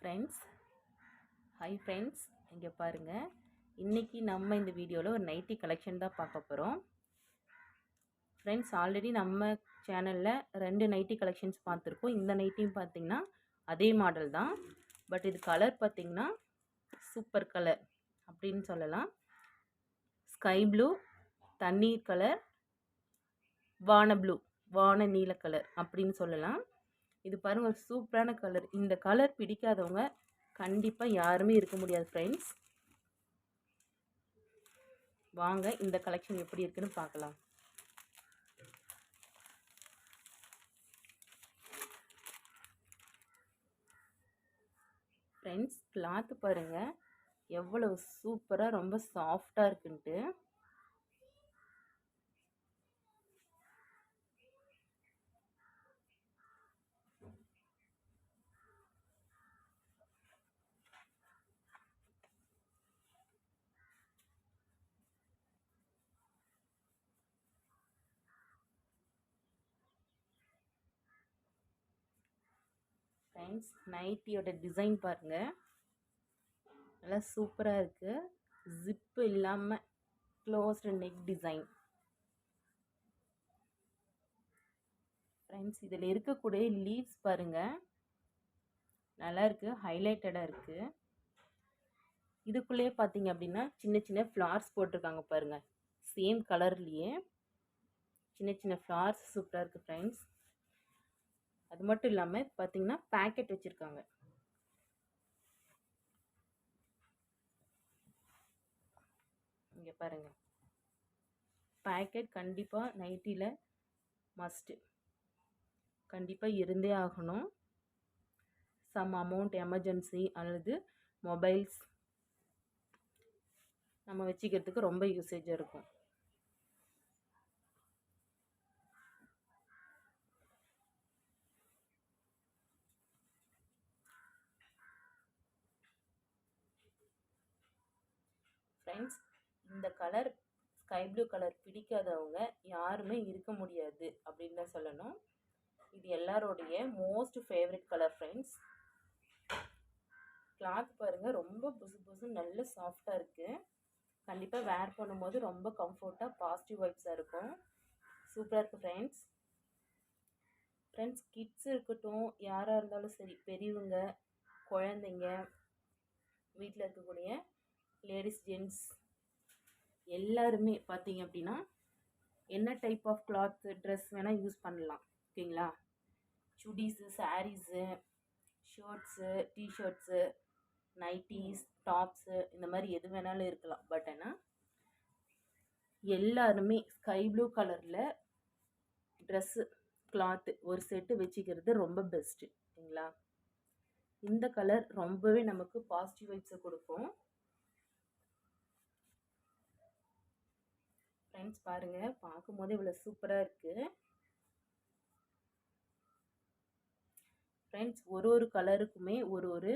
Friends, hi friends, இங்கே பாருங்கள். இன்றைக்கி நம்ம இந்த வீடியோவில் ஒரு நைட்டி கலெக்ஷன் தான் பார்க்க போகிறோம். ஃப்ரெண்ட்ஸ், ஆல்ரெடி நம்ம சேனலில் 2 நைட்டி கலெக்ஷன்ஸ் பார்த்துருக்கோம். இந்த நைட்டியும் பார்த்திங்கன்னா அதே மாடல் தான். பட் இது கலர் பார்த்திங்கன்னா சூப்பர் கலர் அப்படின்னு சொல்லலாம். ஸ்கை ப்ளூ, தண்ணீர் கலர், வான நீல கலர் அப்படின்னு சொல்லலாம். இது பாருங்கள், ஒரு சூப்பரான கலர். இந்த கலர் பிடிக்காதவங்க கண்டிப்பாக யாருமே இருக்க முடியாது ஃப்ரெண்ட்ஸ். வாங்க இந்த கலெக்ஷன் எப்படி இருக்குன்னு பார்க்கலாம். ஃப்ரெண்ட்ஸ், கிளாத்து பாருங்கள் எவ்வளவு சூப்பராக ரொம்ப சாஃப்டாக இருக்குன்ட்டு. ஃப்ரெண்ட்ஸ், நைட்டியோட டிசைன் பாருங்கள், நல்லா சூப்பராக இருக்குது. ஜிப்பு இல்லாமல் க்ளோஸ்டு நெக் டிசைன். ஃப்ரெண்ட்ஸ், இதில் இருக்கக்கூடிய லீவ்ஸ் பாருங்கள், நல்லா இருக்குது, ஹைலைட்டடாக இருக்குது. இதுக்குள்ளேயே பார்த்தீங்க அப்படின்னா சின்ன சின்ன ஃப்ளார்ஸ் போட்டிருக்காங்க பாருங்கள். சேம் கலர்லேயே சின்ன சின்ன ஃப்ளார்ஸ் சூப்பராக இருக்குது ஃப்ரெண்ட்ஸ். அது மட்டும் இல்லாமல் பார்த்தீங்கன்னா பேக்கெட் வச்சுருக்காங்க. இங்கே பாருங்கள், பேக்கெட் கண்டிப்பாக நைட்டியில் மஸ்ட்டு, கண்டிப்பாக இருந்தே ஆகணும். சம் அமௌண்ட் எமர்ஜென்சி அல்லது மொபைல்ஸ் நம்ம வச்சுக்கிறதுக்கு ரொம்ப யூசேஜாக இருக்கும். ஃப்ரெண்ட்ஸ், இந்த கலர் ஸ்கை ப்ளூ கலர் பிடிக்காதவங்க யாருமே இருக்க முடியாது அப்படின்னு தான் சொல்லணும். இது எல்லாரோடைய most favourite colour friends. Cloth பாருங்கள், ரொம்ப புசு நல்ல சாஃப்டாக இருக்குது. கண்டிப்பாக வேர் பண்ணும்போது ரொம்ப கம்ஃபர்ட்டாக பாசிட்டிவ் வைப்ஸாக இருக்கும். சூப்பராக இருக்குது ஃப்ரெண்ட்ஸ். ஃப்ரெண்ட்ஸ், கிட்ஸ் இருக்கட்டும், யாராக இருந்தாலும் சரி, பெரியவங்க, குழந்தைங்க, வீட்டில் இருக்கக்கூடிய லேடிஸ் ஜென்ட்ஸ் எல்லாருமே பார்த்தீங்க அப்படின்னா என்ன டைப் ஆஃப் கிளாத் ட்ரெஸ் வேணால் யூஸ் பண்ணலாம். ஓகேங்களா? Chudis, saris, shirts, t-shirts, nighties, tops, இந்த மாதிரி எது வேணாலும் இருக்கலாம். பட் ஆனால் எல்லாருமே ஸ்கை ப்ளூ கலரில் ட்ரெஸ்ஸு கிளாத்து ஒரு செட்டு வச்சுக்கிறது ரொம்ப பெஸ்ட்டு. ஓகேங்களா? இந்த கலர் ரொம்பவே நமக்கு பாசிட்டிவ் வைப்ஸை கொடுக்கும். ஃப்ரெண்ட்ஸ் பாருங்கள், பார்க்கும்போது இவ்வளோ சூப்பராக இருக்குது. ஃப்ரெண்ட்ஸ், ஒரு கலருக்குமே ஒரு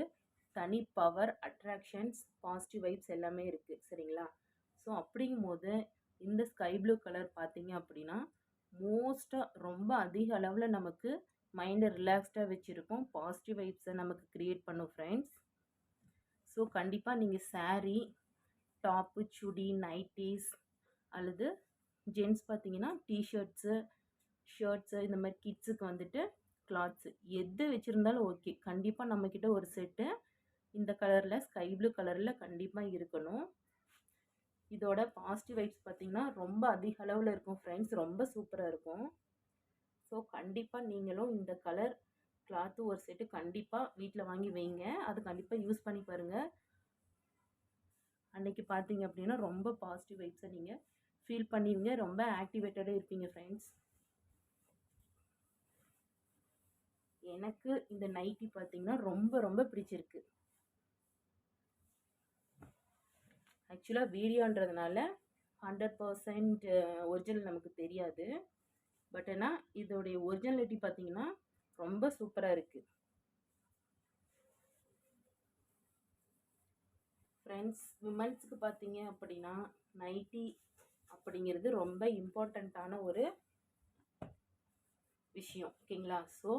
தனி பவர், அட்ராக்ஷன்ஸ், பாசிட்டிவ் வைப்ஸ் எல்லாமே இருக்குது. சரிங்களா? ஸோ அப்படிங்கும்போது இந்த ஸ்கை ப்ளூ கலர் பார்த்தீங்க அப்படின்னா மோஸ்ட்டாக ரொம்ப அதிக அளவில் நமக்கு மைண்டை ரிலாக்ஸ்டாக வச்சுருக்கோம். பாசிட்டிவ் வைப்ஸை நமக்கு க்ரியேட் பண்ணும் ஃப்ரெண்ட்ஸ். ஸோ கண்டிப்பாக நீங்கள் சாரீ, டாப்பு, சுடி, நைட்டிஸ் அல்லது ஜென்ட்ஸ் பார்த்தீங்கன்னா டிஷர்ட்ஸு, ஷர்ட்ஸு, இந்த மாதிரி கிட்ஸுக்கு வந்துட்டு கிளாத்ஸு எது வச்சுருந்தாலும் ஓகே. கண்டிப்பாக நம்மக்கிட்ட ஒரு செட்டு இந்த கலரில் ஸ்கை ப்ளூ கலரில் கண்டிப்பாக இருக்கணும். இதோட பாசிட்டிவ் வைப்ஸ் பார்த்திங்கன்னா ரொம்ப அதிக அளவில் இருக்கும் ஃப்ரெண்ட்ஸ். ரொம்ப சூப்பராக இருக்கும். ஸோ கண்டிப்பாக நீங்களும் இந்த கலர் கிளாத்து ஒரு செட்டு கண்டிப்பாக வீட்டில் வாங்கி வைங்க. அது கண்டிப்பாக யூஸ் பண்ணி பாருங்கள். அன்றைக்கி பார்த்தீங்க அப்படின்னா ரொம்ப பாசிட்டிவ் வைப்ஸை நீங்கள் ஃபீல் பண்ணுவீங்க. ரொம்ப ஆக்டிவேட்டடாக இருப்பீங்க ஃப்ரெண்ட்ஸ். எனக்கு இந்த நைட்டி பார்த்தீங்கன்னா ரொம்ப பிடிச்சிருக்கு. ஆக்சுவலாக வீடியோன்றதுனால 100% ஒரிஜினல் நமக்கு தெரியாது. பட் ஆனால் இதோடைய ஒரிஜினாலிட்டி பார்த்தீங்கன்னா ரொம்ப சூப்பராக இருக்குது ஃப்ரெண்ட்ஸ். விமன்ஸுக்கு பார்த்தீங்க அப்படின்னா நைட்டி அப்படிங்கிறது ரொம்ப இம்பார்ட்டண்ட்டான ஒரு விஷயம். ஓகேங்களா? ஸோ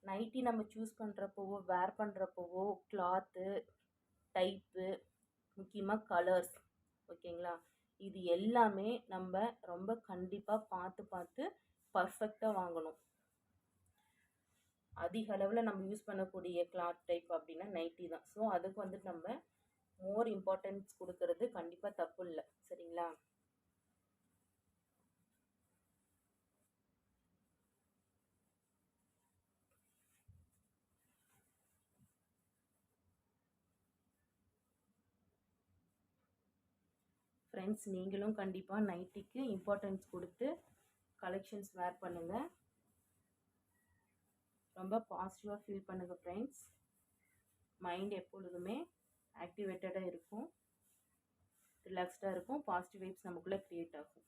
நைட்டி நம்ம சூஸ் பண்ணுறப்போவோ வேர் பண்ணுறப்போவோ கிளாத்து டைப்பு முக்கியமாக கலர்ஸ் ஓகேங்களா, இது எல்லாமே நம்ம ரொம்ப கண்டிப்பாக பார்த்து பார்த்து பர்ஃபெக்டாக வாங்கணும். அதிக அளவில் நம்ம யூஸ் பண்ணக்கூடிய கிளாத் டைப் அப்படின்னா நைட்டி தான். ஸோ அதுக்கு வந்துட்டு நம்ம மோர் இம்பார்ட்டன்ஸ் கொடுக்கறது கண்டிப்பாக தப்பு இல்லை. சரிங்களா, ஃப்ரெண்ட்ஸ் நீங்களும் கண்டிப்பாக நைட்டிக்கு இம்பார்ட்டன்ஸ் கொடுத்து கலெக்ஷன்ஸ் வேர் பண்ணுங்கள். ரொம்ப பாசிட்டிவாக ஃபீல் பண்ணுங்கள் ஃப்ரெண்ட்ஸ். மைண்ட் எப்பொழுதுமே ஆக்டிவேட்டடாக இருக்கும், ரிலாக்ஸ்டாக இருக்கும், பாசிட்டிவ் வைப்ஸ் நமக்குள்ளே க்ரியேட் ஆகும்.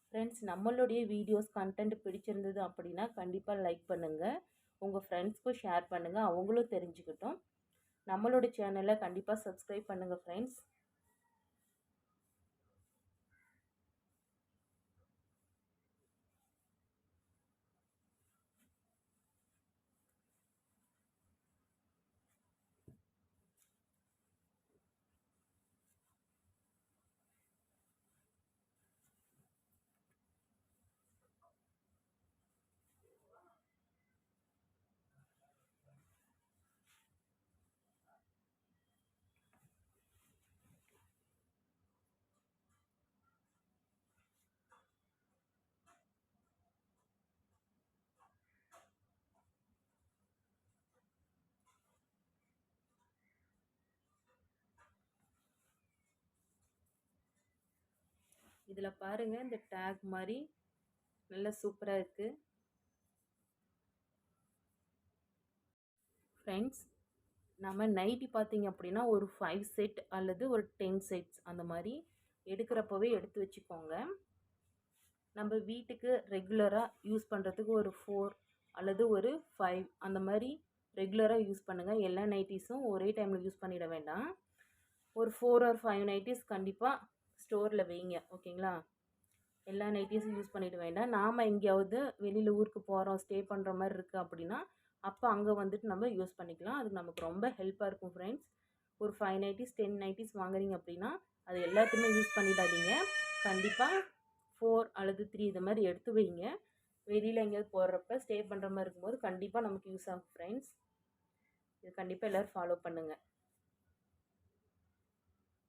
ஃப்ரெண்ட்ஸ் நம்மளுடைய வீடியோஸ் கண்டென்ட் பிடிச்சிருந்தது அப்படின்னா கண்டிப்பாக லைக் பண்ணுங்கள், உங்கள் ஃப்ரெண்ட்ஸ்க்கும் ஷேர் பண்ணுங்கள், அவங்களும் தெரிஞ்சுக்கிட்டோம். நம்மளோட சேனலை கண்டிப்பாக சப்ஸ்கிரைப் பண்ணுங்கள் ஃப்ரெண்ட்ஸ். இதில் பாருங்கள், இந்த டேக் மாதிரி நல்லா சூப்பராக இருக்குது ஃப்ரெண்ட்ஸ். நம்ம நைட்டி பார்த்தீங்க அப்படின்னா ஒரு 5 செட் அல்லது ஒரு 10 செட்ஸ் அந்த மாதிரி எடுக்கிறப்பவே எடுத்து வச்சுக்கோங்க. நம்ம வீட்டுக்கு ரெகுலராக யூஸ் பண்ணுறதுக்கு ஒரு 4 அல்லது ஒரு 5 அந்த மாதிரி ரெகுலராக யூஸ் பண்ணுங்கள். எல்லா நைட்டிஸும் ஒரே டைமில் யூஸ் பண்ணிட வேண்டாம். ஒரு 4 or 5 நைட்டிஸ் கண்டிப்பாக ஸ்டோரில் வைங்க. ஓகேங்களா, எல்லா நைட்டிஸும் யூஸ் பண்ணிட வேண்டாம். நாம் எங்கேயாவது வெளியில் ஊருக்கு போகிறோம், ஸ்டே பண்ணுற மாதிரி இருக்குது அப்படின்னா அப்போ அங்கே வந்துட்டு நம்ம யூஸ் பண்ணிக்கலாம். அதுக்கு நமக்கு ரொம்ப ஹெல்ப்பாக இருக்கும் ஃப்ரெண்ட்ஸ். ஒரு 5 நைட்டிஸ் 10 நைட்டிஸ் வாங்குறீங்க அப்படின்னா அது எல்லாத்தையுமே யூஸ் பண்ணிடாதீங்க. கண்டிப்பாக 4 அல்லது 3 இது மாதிரி எடுத்து வைங்க. வெளியில் எங்கேயாவது போடுறப்ப ஸ்டே பண்ணுற மாதிரி இருக்கும்போது கண்டிப்பாக நமக்கு யூஸ் ஆகும் ஃப்ரெண்ட்ஸ். இது கண்டிப்பாக எல்லோரும் ஃபாலோ பண்ணுங்கள்.